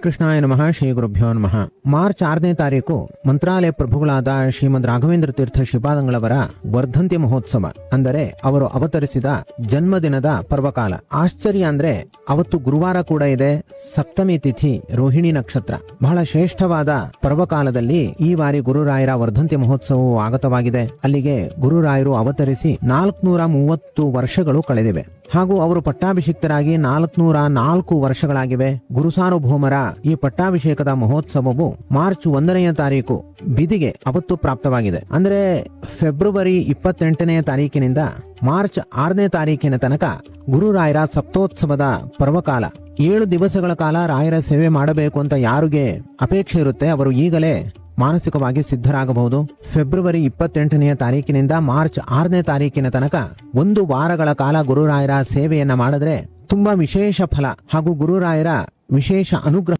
ಶ್ರೀಕೃಷ್ಣಾಯ ನಮಃ. ಶ್ರೀ ಗುರುಭ್ಯೋ ನಮಃ. ಮಾರ್ಚ್ 6ನೇ ತಾರೀಕು ಮಂತ್ರಾಲಯ ಪ್ರಭುಗಳಾದ ಶ್ರೀಮದ್ ರಾಘವೇಂದ್ರ ತೀರ್ಥ ಶ್ರೀಪಾದಂಗಳವರ ವರ್ಧಂತಿ ಮಹೋತ್ಸವ, ಅಂದರೆ ಅವರು ಅವತರಿಸಿದ ಜನ್ಮದಿನದ ಪರ್ವಕಾಲ. ಆಶ್ಚರ್ಯ ಅಂದ್ರೆ ಅವತ್ತು ಗುರುವಾರ ಕೂಡ ಇದೆ, ಸಪ್ತಮಿ ತಿಥಿ, ರೋಹಿಣಿ ನಕ್ಷತ್ರ. ಬಹಳ ಶ್ರೇಷ್ಠವಾದ ಪರ್ವಕಾಲದಲ್ಲಿ ಈ ಬಾರಿ ಗುರುರಾಯರ ವರ್ಧಂತಿ ಮಹೋತ್ಸವವು ಆಗತವಾಗಿದೆ. ಅಲ್ಲಿಗೆ ಗುರುರಾಯರು ಅವತರಿಸಿ 430 ವರ್ಷಗಳು ಕಳೆದಿವೆ. ಹಾಗೂ ಅವರು ಪಟ್ಟಾಭಿಷಿಕ್ತರಾಗಿ 404 ವರ್ಷಗಳಾಗಿವೆ. ಗುರುಸಾರ್ವಭೌಮರ ಈ ಪಟ್ಟಾಭಿಷೇಕದ ಮಹೋತ್ಸವವು ಮಾರ್ಚ್ 1ನೇ ತಾರೀಕು ಬಿದಿಗೆ ಅವತ್ತು ಪ್ರಾಪ್ತವಾಗಿದೆ. ಅಂದ್ರೆ ಫೆಬ್ರವರಿ 28ನೇ ತಾರೀಕಿನಿಂದ ಮಾರ್ಚ್ 6ನೇ ತಾರೀಕಿನ ತನಕ ಗುರುರಾಯರ ಸಪ್ತೋತ್ಸವದ ಪರ್ವಕಾಲ. 7 ದಿವಸಗಳ ಕಾಲ ರಾಯರ ಸೇವೆ ಮಾಡಬೇಕು ಅಂತ ಯಾರಿಗೆ ಅಪೇಕ್ಷೆ ಇರುತ್ತೆ ಅವರು ಈಗಲೇ ಮಾನಸಿಕವಾಗಿ ಸಿದ್ಧರಾಗಬಹುದು. ಫೆಬ್ರವರಿ 28ನೇ ತಾರೀಕಿನಿಂದ ಮಾರ್ಚ್ 6ನೇ ತಾರೀಕಿನ ತನಕ 1 ವಾರಗಳ ಕಾಲ ಗುರುರಾಯರ ಸೇವೆಯನ್ನ ಮಾಡಿದ್ರೆ ತುಂಬಾ ವಿಶೇಷ ಫಲ ಹಾಗೂ ಗುರುರಾಯರ ವಿಶೇಷ ಅನುಗ್ರಹ